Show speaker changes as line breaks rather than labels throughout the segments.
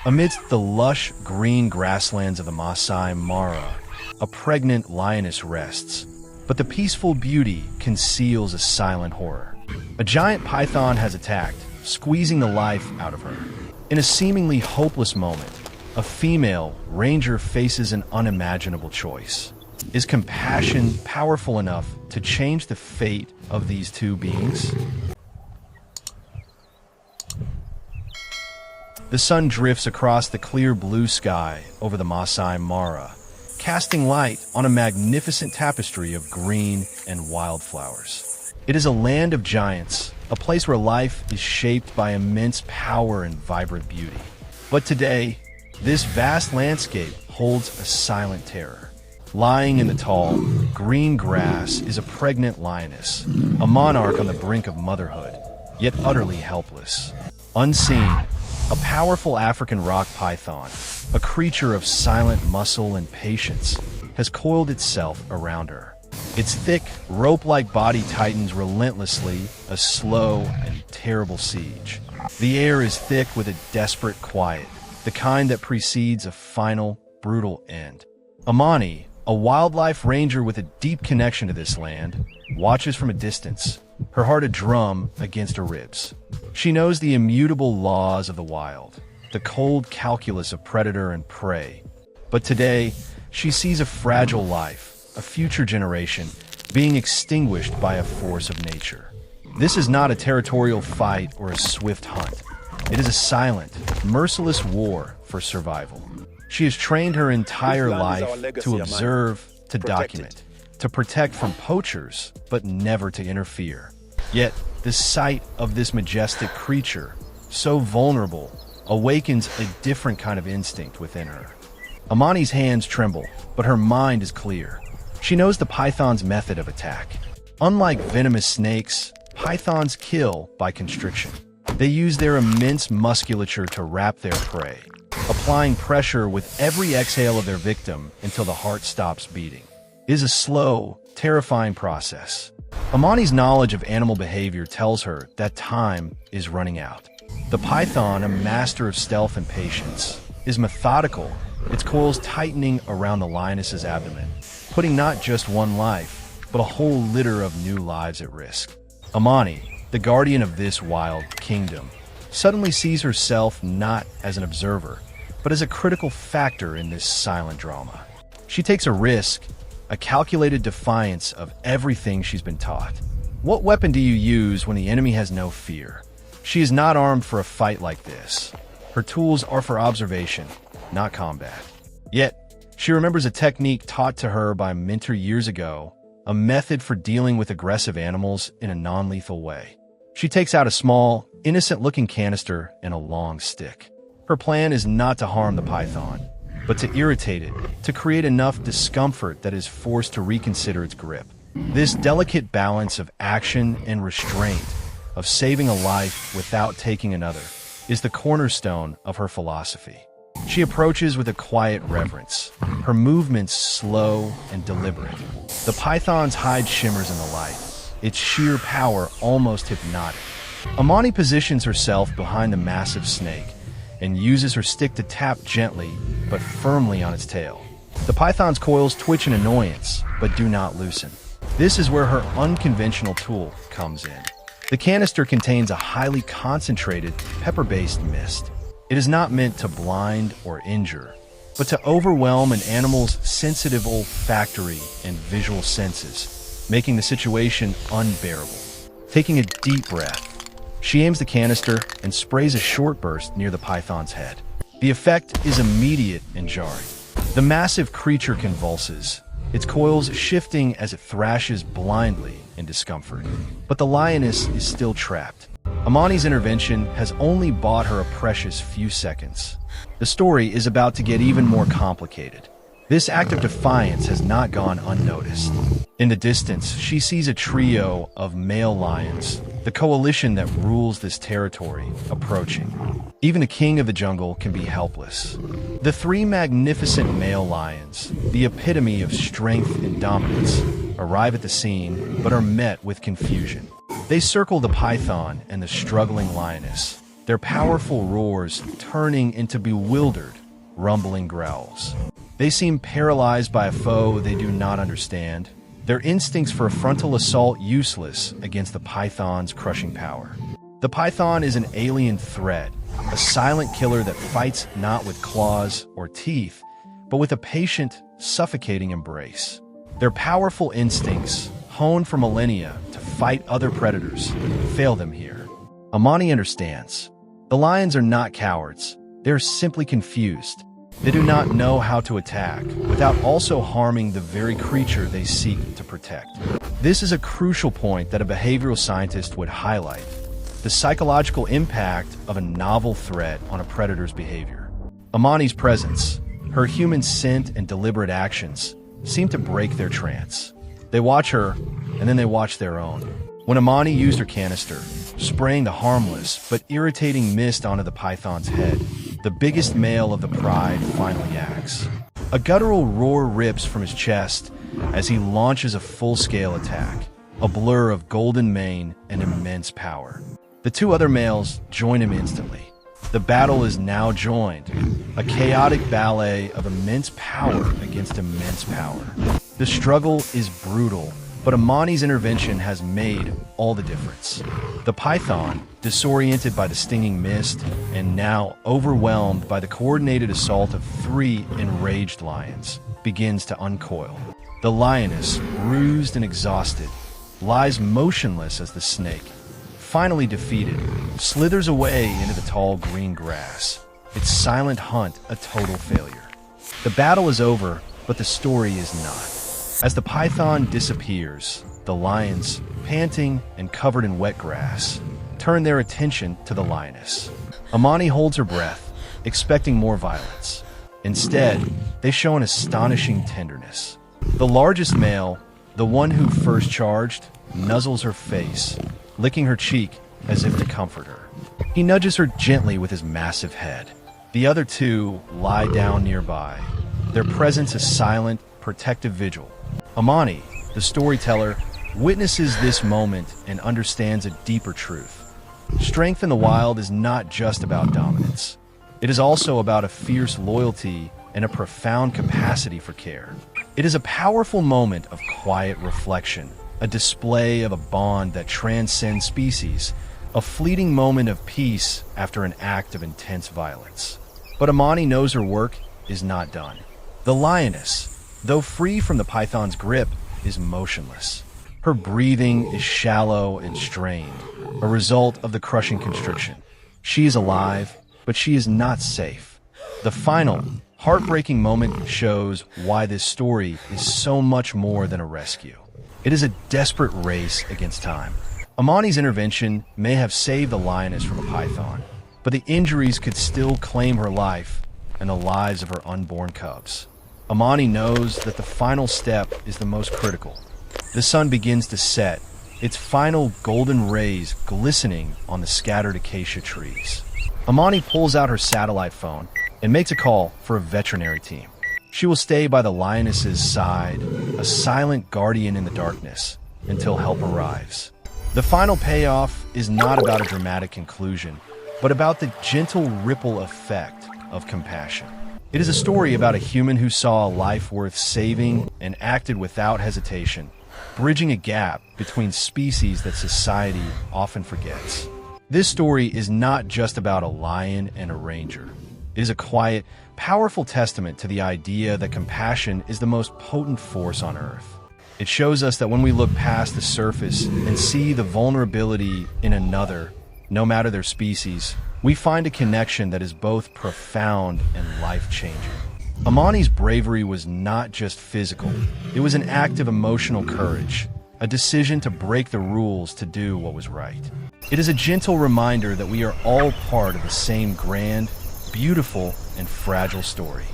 Amidst the lush green grasslands of the Maasai Mara, a pregnant lioness rests, but the peaceful beauty conceals a silent horror. A giant python has attacked, squeezing the life out of her. In a seemingly hopeless moment, a female ranger faces an unimaginable choice. Is compassion powerful enough to change the fate of these two beings? The sun drifts across the clear blue sky over the Maasai Mara, casting light on a magnificent tapestry of green and wildflowers. It is a land of giants, a place where life is shaped by immense power and vibrant beauty. But today, this vast landscape holds a silent terror. Lying in the tall, green grass is a pregnant lioness, a monarch on the brink of motherhood, yet utterly helpless. Unseen, a powerful African rock python, a creature of silent muscle and patience, has coiled itself around her. Its thick, rope-like body tightens relentlessly, a slow and terrible siege. The air is thick with a desperate quiet, the kind that precedes a final, brutal end. Amani, a wildlife ranger with a deep connection to this land, watches from a distance, her heart a drum against her ribs. She knows the immutable laws of the wild, the cold calculus of predator and prey. But today, she sees a fragile life, a future generation, being extinguished by a force of nature. This is not a territorial fight or a swift hunt. It is a silent, merciless war for survival. She has trained her entire life to observe, to document, to protect from poachers, but never to interfere. Yet, the sight of this majestic creature, so vulnerable, awakens a different kind of instinct within her. Amani's hands tremble, but her mind is clear. She knows the python's method of attack. Unlike venomous snakes, pythons kill by constriction. They use their immense musculature to wrap their prey, applying pressure with every exhale of their victim until the heart stops beating. It is a slow, terrifying process. Amani's knowledge of animal behavior tells her that time is running out. The python, a master of stealth and patience, is methodical, its coils tightening around the lioness's abdomen, putting not just one life, but a whole litter of new lives at risk. Amani, the guardian of this wild kingdom, suddenly sees herself not as an observer, but as a critical factor in this silent drama. She takes a risk, a calculated defiance of everything she's been taught. What weapon do you use when the enemy has no fear? She is not armed for a fight like this. Her tools are for observation, not combat. Yet, she remembers a technique taught to her by a mentor years ago, a method for dealing with aggressive animals in a non-lethal way. She takes out a small, innocent-looking canister and a long stick. Her plan is not to harm the python, but to irritate it, to create enough discomfort that it is forced to reconsider its grip. This delicate balance of action and restraint, of saving a life without taking another, is the cornerstone of her philosophy. She approaches with a quiet reverence, her movements slow and deliberate. The python's hide shimmers in the light, its sheer power almost hypnotic. Amani positions herself behind the massive snake and uses her stick to tap gently but firmly on its tail. The python's coils twitch in annoyance, but do not loosen. This is where her unconventional tool comes in. The canister contains a highly concentrated, pepper-based mist. It is not meant to blind or injure, but to overwhelm an animal's sensitive olfactory and visual senses, making the situation unbearable. Taking a deep breath, she aims the canister and sprays a short burst near the python's head. The effect is immediate and jarring. The massive creature convulses, its coils shifting as it thrashes blindly in discomfort. But the lioness is still trapped. Amani's intervention has only bought her a precious few seconds. The story is about to get even more complicated. This act of defiance has not gone unnoticed. In the distance, she sees a trio of male lions, the coalition that rules this territory, approaching. Even a king of the jungle can be helpless. The three magnificent male lions, the epitome of strength and dominance, arrive at the scene but are met with confusion. They circle the python and the struggling lioness, their powerful roars turning into bewildered, rumbling growls. They seem paralyzed by a foe they do not understand, their instincts for a frontal assault useless against the python's crushing power. The python is an alien threat, a silent killer that fights not with claws or teeth, but with a patient, suffocating embrace. Their powerful instincts, honed for millennia to fight other predators, fail them here. Amani understands. The lions are not cowards. They are simply confused. They do not know how to attack without also harming the very creature they seek to protect. This is a crucial point that a behavioral scientist would highlight: the psychological impact of a novel threat on a predator's behavior. Amani's presence, her human scent and deliberate actions, seem to break their trance. They watch her, and then they watch their own. When Amani used her canister, spraying the harmless but irritating mist onto the python's head, the biggest male of the pride finally acts. A guttural roar rips from his chest as he launches a full-scale attack, a blur of golden mane and immense power. The two other males join him instantly. The battle is now joined, a chaotic ballet of immense power against immense power. The struggle is brutal, but Amani's intervention has made all the difference. The python, disoriented by the stinging mist and now overwhelmed by the coordinated assault of 3 enraged lions, begins to uncoil. The lioness, bruised and exhausted, lies motionless as the snake, finally defeated, slithers away into the tall green grass, its silent hunt a total failure. The battle is over, but the story is not. As the python disappears, the lions, panting and covered in wet grass, turn their attention to the lioness. Amani holds her breath, expecting more violence. Instead, they show an astonishing tenderness. The largest male, the one who first charged, nuzzles her face, licking her cheek as if to comfort her. He nudges her gently with his massive head. The other two lie down nearby, their presence a silent, protective vigil. Amani, the storyteller, witnesses this moment and understands a deeper truth. Strength in the wild is not just about dominance. It is also about a fierce loyalty and a profound capacity for care. It is a powerful moment of quiet reflection, a display of a bond that transcends species, a fleeting moment of peace after an act of intense violence. But Amani knows her work is not done. The lioness, though free from the python's grip, is motionless. Her breathing is shallow and strained, a result of the crushing constriction. She is alive, but she is not safe. The final, heartbreaking moment shows why this story is so much more than a rescue. It is a desperate race against time. Amani's intervention may have saved the lioness from a python, but the injuries could still claim her life and the lives of her unborn cubs. Amani knows that the final step is the most critical. The sun begins to set, its final golden rays glistening on the scattered acacia trees. Amani pulls out her satellite phone and makes a call for a veterinary team. She will stay by the lioness's side, a silent guardian in the darkness, until help arrives. The final payoff is not about a dramatic conclusion, but about the gentle ripple effect of compassion. It is a story about a human who saw a life worth saving and acted without hesitation, bridging a gap between species that society often forgets. This story is not just about a lion and a ranger. It is a quiet, powerful testament to the idea that compassion is the most potent force on Earth. It shows us that when we look past the surface and see the vulnerability in another, no matter their species, we find a connection that is both profound and life-changing. Amani's bravery was not just physical. It was an act of emotional courage, a decision to break the rules to do what was right. It is a gentle reminder that we are all part of the same grand, beautiful, and fragile story.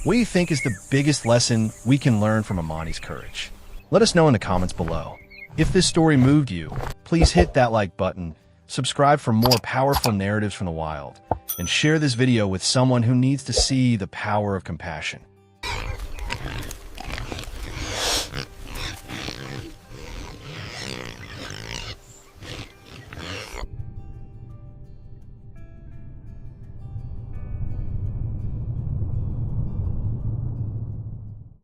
What do you think is the biggest lesson we can learn from Amani's courage? Let us know in the comments below. If this story moved you, please hit that like button, subscribe for more powerful narratives from the wild, and share this video with someone who needs to see the power of compassion.